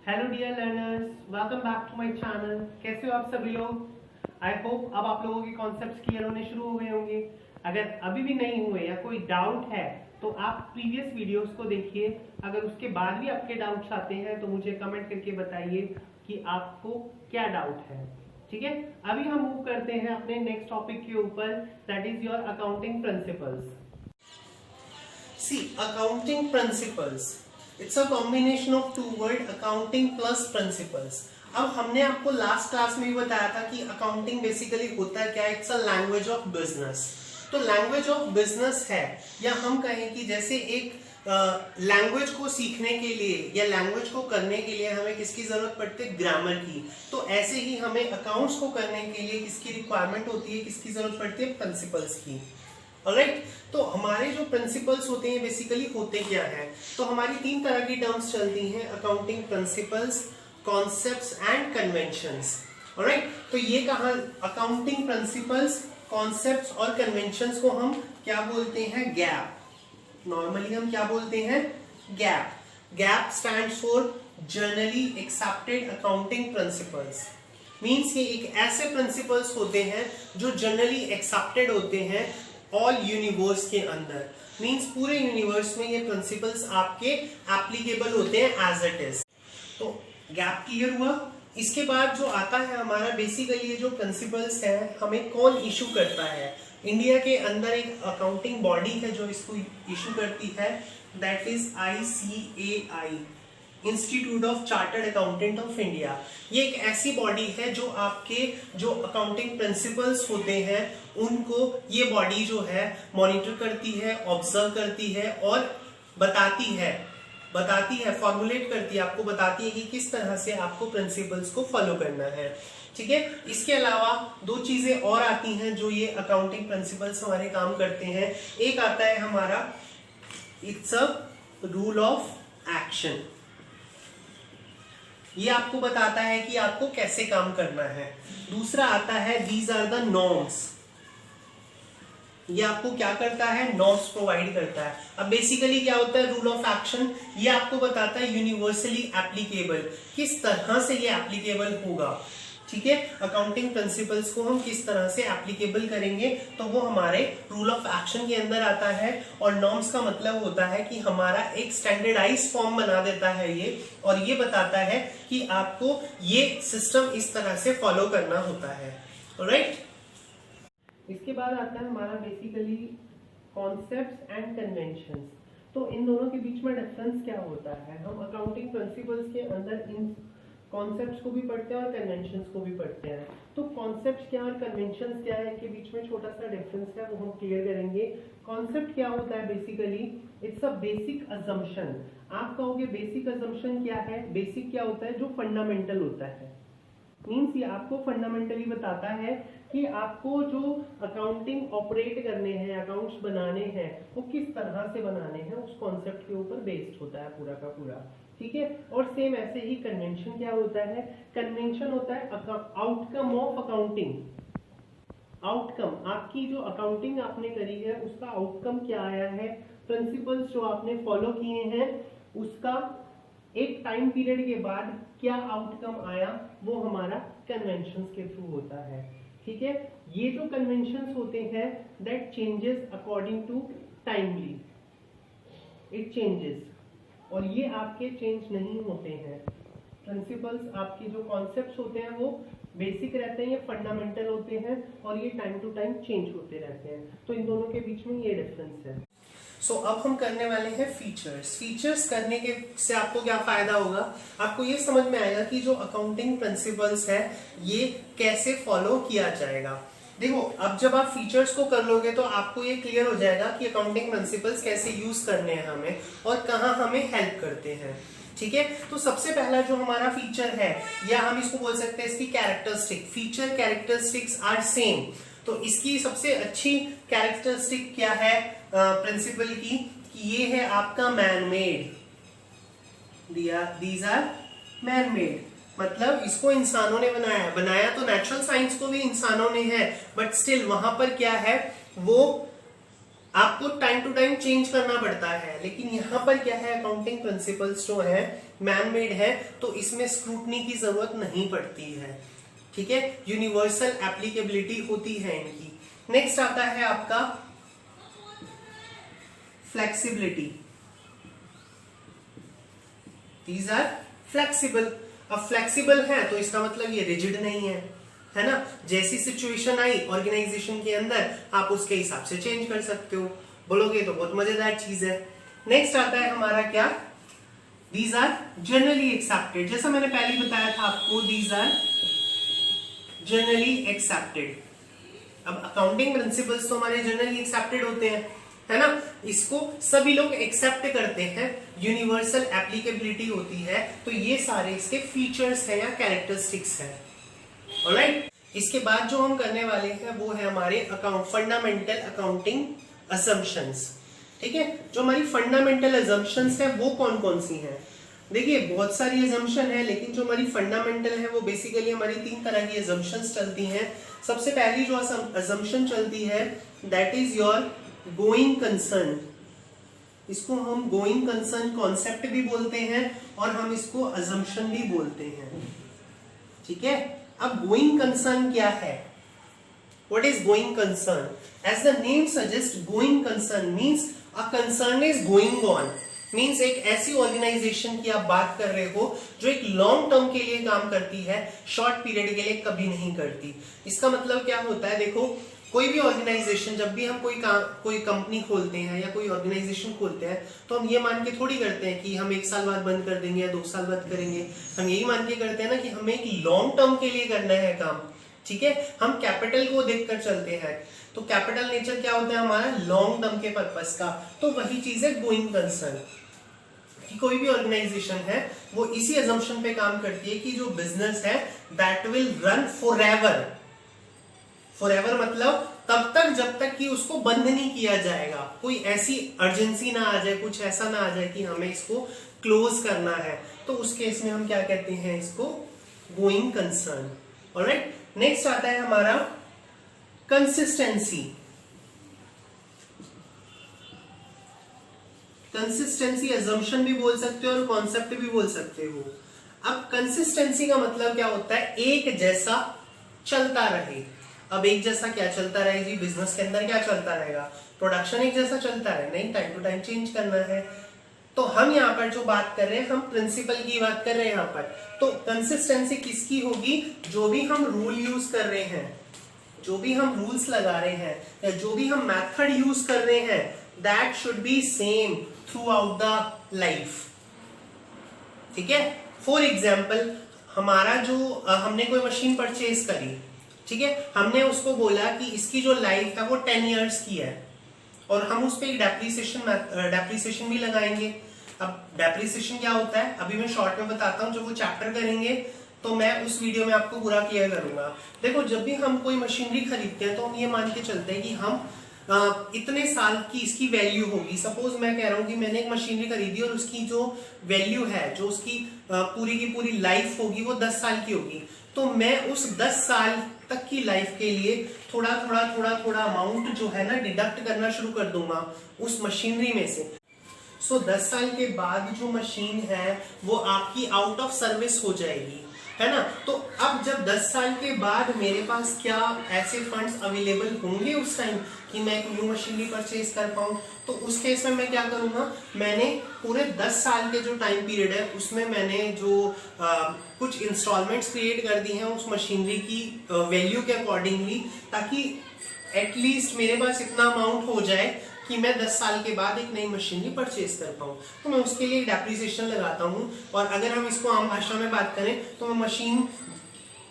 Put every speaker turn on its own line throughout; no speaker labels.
Hello dear learners, welcome back to my channel. कैसे हो आप सभी लोग? आई होप अब आप लोगों के कॉन्सेप्ट्स क्लियर होने शुरू हो गए होंगे। अगर अभी भी नहीं हुए या कोई डाउट है तो आप प्रीवियस वीडियोस को देखिए। अगर उसके बाद भी आपके डाउट्स आते हैं तो मुझे कमेंट करके बताइए कि आपको क्या डाउट है। ठीक है, अभी हम मूव करते हैं अपने नेक्स्ट टॉपिक के ऊपर, that is your accounting principles.
See, accounting principles. It's a combination of two word accounting plus principles. अब हमने आपको लास्ट क्लास में भी बताया था कि अकाउंटिंग बेसिकली होता है क्या, it's a language of business. तो लैंग्वेज ऑफ बिजनेस है, या हम कहें कि जैसे एक लैंग्वेज को सीखने के लिए या लैंग्वेज को करने के लिए हमें किसकी जरूरत पड़ती है, ग्रामर की। तो ऐसे ही हमें अकाउंट्स को करने के लिए किसकी रिक्वायरमेंट होती है, किसकी जरूरत पड़ती है, प्रिंसिपल्स की। ऑलराइट, तो हमारे जो प्रिंसिपल्स होते हैं बेसिकली होते क्या है, तो हमारी तीन तरह की टर्म्स चलती हैं, accounting principles, concepts and conventions. Alright, तो ये कहा अकाउंटिंग प्रिंसिपल्स, कॉन्सेप्ट्स और कन्वेंशंस को हम क्या बोलते हैं, गैप। नॉर्मली हम क्या बोलते हैं, gap. Gap stands for generally accepted accounting principles. Means ये एक ऐसे प्रिंसिपल्स होते हैं जो जनरली एक्सेप्टेड होते हैं ऑल यूनिवर्स के अंदर। मींस पूरे यूनिवर्स में ये प्रिंसिपल्स आपके एप्लीकेबल होते हैं एज इट इज। तो गैप क्लियर हुआ। इसके बाद जो आता है हमारा बेसिकली ये जो प्रिंसिपल्स है हमें कौन इशू करता है, इंडिया के अंदर एक अकाउंटिंग बॉडी है जो इसको इशू करती है, that is ICAI, institute of chartered accountant of India. ये एक ऐसी बॉडी है जो आपके जो अकाउंटिंग प्रिंसिपल्स होते हैं उनको ये बॉडी जो है मॉनिटर करती है, ऑब्जर्व करती है और बताती है, फॉर्मुलेट करती है, आपको बताती है कि किस तरह से आपको प्रिंसिपल्स को फॉलो करना है। ठीक है, इसके अलावा दो चीजें और आती हैं जो ये अकाउंटिंग प्रिंसिपल्स हमारे काम करते हैं। एक आता है हमारा it's a rule of action, ये आपको बताता है कि आपको कैसे काम करना है। दूसरा आता है दीज आर द नॉर्म्स, ये आपको क्या करता है, नॉर्म्स प्रोवाइड करता है। अब बेसिकली क्या होता है रूल ऑफ एक्शन, ये आपको बताता है यूनिवर्सली एप्लीकेबल, किस तरह से ये एप्लीकेबल होगा। ठीक है, अकाउंटिंग प्रिंसिपल्स को हम किस तरह से एप्लीकेबल करेंगे तो वो हमारे रूल ऑफ एक्शन के अंदर आता है। और नॉर्म्स का मतलब होता है कि हमारा एक स्टैंडर्डाइज फॉर्म बना देता है ये, और ये बताता है कि आपको ये सिस्टम इस तरह से फॉलो करना होता है। ऑलराइट,
इसके बाद आता है हमारा बेसिकली कॉन्सेप्ट्स एंड कन्वेंशंस। तो इन दोनों के बीच में डिफरेंस क्या होता है, हम अकाउंटिंग प्रिंसिपल्स के अंदर इन कॉन्सेप्ट्स को भी पढ़ते हैं और कन्वेंशंस को भी पढ़ते हैं। तो कॉन्सेप्ट्स क्या और कन्वेंशंस क्या है, इनके बीच में छोटा सा डिफरेंस है, वो हम क्लियर करेंगे। कॉन्सेप्ट क्या होता है, basically it's a basic assumption. आप कहोगे बेसिक अजम्पशन क्या है, बेसिक क्या होता है, जो फंडामेंटल होता है। मीन्स ये आपको फंडामेंटली बताता है कि आपको जो अकाउंटिंग ऑपरेट करने हैं, अकाउंट्स बनाने हैं, वो किस तरह से बनाने हैं, उस कॉन्सेप्ट के ऊपर बेस्ड होता है पूरा का पूरा। ठीक है, और सेम ऐसे ही कन्वेंशन क्या होता है, कन्वेंशन होता है आउटकम ऑफ अकाउंटिंग। आउटकम, आपकी जो अकाउंटिंग आपने करी है उसका आउटकम क्या आया है, प्रिंसिपल्स जो आपने फॉलो किए हैं उसका एक टाइम पीरियड के बाद क्या आउटकम आया, वो हमारा कन्वेंशंस के थ्रू होता है। ठीक है, ये जो कन्वेंशंस होते हैं that changes according to timely, it changes, और ये आपके चेंज नहीं होते हैं। प्रिंसिपल्स आपके जो कॉन्सेप्ट्स होते हैं वो बेसिक रहते हैं, ये फंडामेंटल होते हैं, और ये टाइम टू टाइम चेंज होते रहते हैं। तो इन दोनों के बीच में ये डिफरेंस है।
सो अब हम करने वाले हैं फीचर्स। फीचर्स करने के से आपको क्या फायदा होगा, आपको ये समझ में आएगा कि जो अकाउंटिंग प्रिंसिपल्स है ये कैसे फॉलो किया जाएगा। देखो, अब जब आप फीचर्स को कर लोगे तो आपको ये क्लियर हो जाएगा कि अकाउंटिंग प्रिंसिपल्स कैसे यूज करने हैं हमें और कहाँ हमें हेल्प करते हैं। ठीक है, तो सबसे पहला जो हमारा फीचर है, या हम इसको बोल सकते हैं इसकी characteristic, feature characteristics are same. तो इसकी सबसे अच्छी कैरेक्टरिस्टिक क्या है प्रिंसिपल की, कि ये है आपका man made, these are man made, मतलब इसको इंसानों ने बनाया है। बनाया तो नेचुरल साइंस को भी इंसानों ने है, बट स्टिल वहां पर क्या है, वो आपको टाइम टू टाइम चेंज करना पड़ता है, लेकिन यहाँ पर क्या है, अकाउंटिंग प्रिंसिपल्स जो है मैन मेड है, तो इसमें स्क्रूटनी की जरूरत नहीं पड़ती है, ठीक है, यूनिवर्सल एप्लीकेबिलिटी होती है इनकी। नेक्स्ट आता है आपका फ्लेक्सिबिलिटी। These are flexible। अब फ्लेक्सिबल है तो इसका मतलब ये रिजिड नहीं है ना, जैसी सिचुएशन आई ऑर्गेनाइजेशन के अंदर आप उसके हिसाब से चेंज कर सकते हो। बोलोगे तो बहुत मजेदार चीज है। नेक्स्ट आता है हमारा क्या, these are generally accepted। जैसा मैंने पहले बताया था आपको, these are generally accepted। अब अकाउंटिंग प्रिंसिपल्स तो हमारे जनरली एक्सेप्टेड होते हैं, है ना, इसको सभी लोग एक्सेप्ट करते हैं, यूनिवर्सल एप्लीकेबिलिटी होती है, तो ये सारे इसके फीचर्स है या कैरेक्टरिस्टिक्स है। ऑलराइट, इसके बाद जो हम करने वाले हैं वो है हमारे फंडामेंटल अकाउंटिंग असम्पशंस। ठीक है, जो हमारी फंडामेंटल असम्पशंस है वो कौन कौन सी हैं? देखिए बहुत सारी असम्पशन है, लेकिन जो हमारी फंडामेंटल है वो बेसिकली हमारी 3 तरह की असम्पशंस चलती हैं। सबसे पहली जो असम्पशन चलती है that is your going concern. इसको हम गोइंग कंसर्न कॉन्सेप्ट भी बोलते हैं और हम इसको असम्पशन भी बोलते हैं। ठीक है, अब गोइंग कंसर्न क्या है? What is going concern? As the name suggests, going concern means a concern is going on. Means एक ऐसी ऑर्गेनाइजेशन की आप बात कर रहे हो जो एक लॉन्ग टर्म के लिए काम करती है, शॉर्ट पीरियड के लिए कभी नहीं करती। इसका मतलब क्या होता है? देखो कोई भी ऑर्गेनाइजेशन, जब भी हम कोई कंपनी खोलते हैं या कोई ऑर्गेनाइजेशन खोलते हैं तो हम ये मान के थोड़ी करते हैं कि हम 1 साल बाद बंद कर देंगे या 2 साल बाद करेंगे। हम यही मान के करते हैं ना कि हमें एक लॉन्ग टर्म के लिए करना है काम। ठीक है, हम कैपिटल को देखकर चलते हैं, तो कैपिटल नेचर क्या होता है हमारा? लॉन्ग टर्म के पर्पस का। तो वही चीज है गोइंग कंसर्न, कि कोई भी ऑर्गेनाइजेशन है वो इसी अजम्पशन पे काम करती है कि जो बिजनेस है that will run forever. Forever मतलब तब तक जब तक कि उसको बंद नहीं किया जाएगा, कोई ऐसी अर्जेंसी ना आ जाए, कुछ ऐसा ना आ जाए कि हमें इसको क्लोज करना है, तो उस केस में हम क्या कहते हैं? इसको गोइंग कंसर्न। ऑलराइट, नेक्स्ट आता है हमारा कंसिस्टेंसी। कंसिस्टेंसी अजम्पशन भी बोल सकते हो और कॉन्सेप्ट भी बोल सकते हो। अब कंसिस्टेंसी का मतलब क्या होता है? एक जैसा चलता रहे। अब एक जैसा क्या चलता रहे जी? बिजनेस के अंदर क्या चलता रहेगा? प्रोडक्शन एक जैसा चलता रहे? नहीं, टाइम टू टाइम चेंज करना है। तो हम यहाँ पर जो बात कर रहे हैं, हम प्रिंसिपल की बात कर रहे हैं यहाँ पर। तो कंसिस्टेंसी किसकी होगी? जो भी हम रूल यूज कर रहे हैं, जो भी हम रूल्स लगा रहे हैं या जो भी हम मेथड यूज कर रहे हैं, that should be same through out the life. ठीक है, फॉर एग्जाम्पल हमारा जो हमने कोई मशीन परचेज करी, ठीक है, हमने उसको बोला कि इसकी जो लाइफ है वो 10 इयर्स की है और हम उस पर एक डेप्रिसिएशन भी लगाएंगे। अब डेप्रिसिएशन क्या होता है अभी मैं शॉर्ट में बताता हूँ, जब वो चैप्टर करेंगे तो मैं उस वीडियो में आपको पूरा क्लियर करूंगा। देखो जब भी हम कोई मशीनरी खरीदते हैं तो हम ये मान के चलते हैं कि हम इतने साल की इसकी वैल्यू होगी। सपोज मैं कह रहा हूँ कि मैंने एक मशीनरी खरीदी और उसकी जो वैल्यू है, जो उसकी पूरी की पूरी लाइफ होगी वो 10 साल की होगी, तो मैं उस 10 साल तक की लाइफ के लिए थोड़ा थोड़ा अमाउंट जो है ना डिडक्ट करना शुरू कर दूंगा उस मशीनरी में से। सो 10 साल के बाद जो मशीन है वो आपकी आउट ऑफ सर्विस हो जाएगी, है ना। तो अब जब 10 साल के बाद मेरे पास क्या ऐसे फंड्स अवेलेबल होंगे उस टाइम कि मैं एक न्यू मशीनरी परचेज कर पाऊं, तो उस केस में मैं क्या करूंगा? मैंने पूरे 10 साल के जो टाइम पीरियड है उसमें मैंने जो कुछ इंस्टॉलमेंट्स क्रिएट कर दी हैं उस मशीनरी की वैल्यू के अकॉर्डिंगली, ताकि एटलीस्ट मेरे पास इतना अमाउंट हो जाए कि मैं 10 साल के बाद एक नई मशीनरी परचेज कर पाऊँ। तो मैं उसके लिए डेप्रिसिएशन लगाता हूँ। और अगर हम इसको आम भाषा में बात करें तो मशीन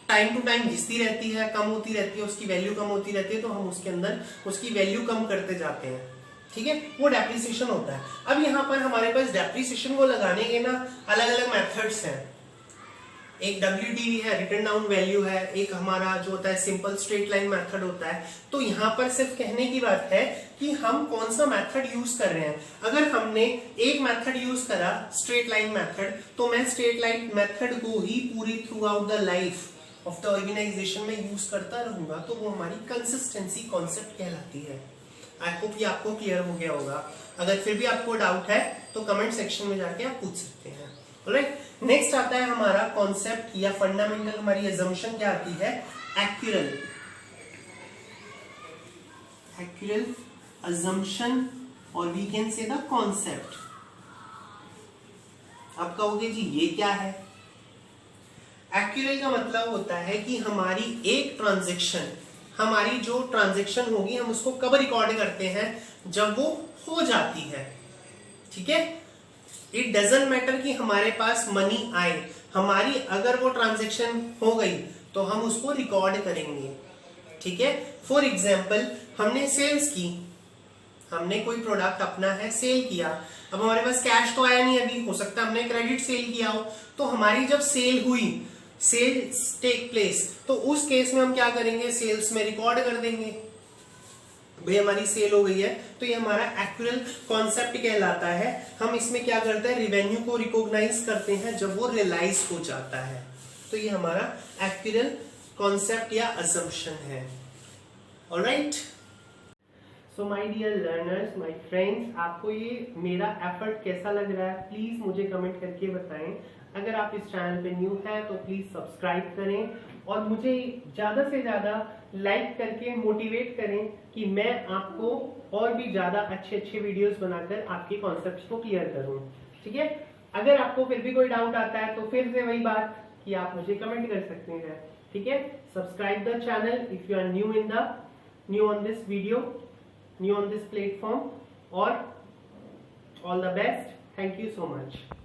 टाइम टू टाइम घिसती रहती है, कम होती रहती है, उसकी वैल्यू कम होती रहती है, तो हम उसके अंदर उसकी वैल्यू कम करते जाते हैं। ठीक है, वो डेप्रिसिएशन होता है। अब यहाँ पर हमारे पास डेप्रिसिएशन को लगाने के ना अलग अलग मेथड्स हैं। एक WDV है, रिटन डाउन वैल्यू है, एक हमारा जो होता है सिंपल स्ट्रेट लाइन मेथड होता है। तो यहाँ पर सिर्फ कहने की बात है कि हम कौन सा मेथड यूज कर रहे हैं। अगर हमने एक मेथड यूज करा स्ट्रेट लाइन मेथड, तो मैं स्ट्रेट लाइन मेथड को ही पूरी throughout the life of the organisation में यूज करता रहूंगा, तो वो हमारी कंसिस्टेंसी कॉन्सेप्ट कहलाती है। आई होप ये आपको क्लियर हो गया होगा। अगर फिर भी आपको डाउट है तो कमेंट सेक्शन में जाके आप पूछ सकते हैं। ऑलराइट, नेक्स्ट आता है हमारा कॉन्सेप्ट या फंडामेंटल हमारी अजम्पशन क्या आती है, एक्यूरल अजम्पशन और we can say the concept. आप कहोगे जी ये क्या है? एक्यूरल का मतलब होता है कि हमारी एक ट्रांजैक्शन, हमारी जो ट्रांजैक्शन होगी हम उसको कब रिकॉर्ड करते हैं, जब वो हो जाती है। ठीक है, इट डजंट मैटर कि हमारे पास मनी आए, हमारी अगर वो ट्रांजैक्शन हो गई तो हम उसको रिकॉर्ड करेंगे। ठीक है, फॉर एग्जाम्पल हमने सेल्स की, हमने कोई प्रोडक्ट अपना है सेल किया, अब हमारे पास कैश तो आया नहीं, अभी हो सकता है हमने क्रेडिट सेल किया हो, तो हमारी जब सेल हुई, सेल्स टेक प्लेस, तो उस केस में हम क्या करेंगे, सेल्स में रिकॉर्ड कर देंगे भाई हमारी सेल हो गई है। तो ये हमारा एक्यूरल कॉन्सेप्ट कहलाता है। हम इसमें क्या करते हैं, रिवेन्यू को रिकॉग्नाइज करते हैं जब वो रियलाइज हो जाता है। तो ये हमारा एक्यूरल कॉन्सेप्ट या असम्पशन है। Alright, so my dear learners, my friends, आपको ये मेरा एफर्ट कैसा लग रहा है प्लीज मुझे कमेंट करके बताएं। अगर आप इस चैनल पे न्यू है तो प्लीज सब्सक्राइब करें और मुझे ज्यादा से ज्यादा लाइक करके मोटिवेट करें कि मैं आपको और भी ज्यादा अच्छे अच्छे वीडियोस बनाकर आपके कॉन्सेप्ट्स को क्लियर करूं। ठीक है, अगर आपको फिर भी कोई डाउट आता है तो फिर से वही बात कि आप मुझे कमेंट कर सकते हैं। ठीक है, subscribe the channel if you are new on this video, new on this platform, और all the best. Thank you so much.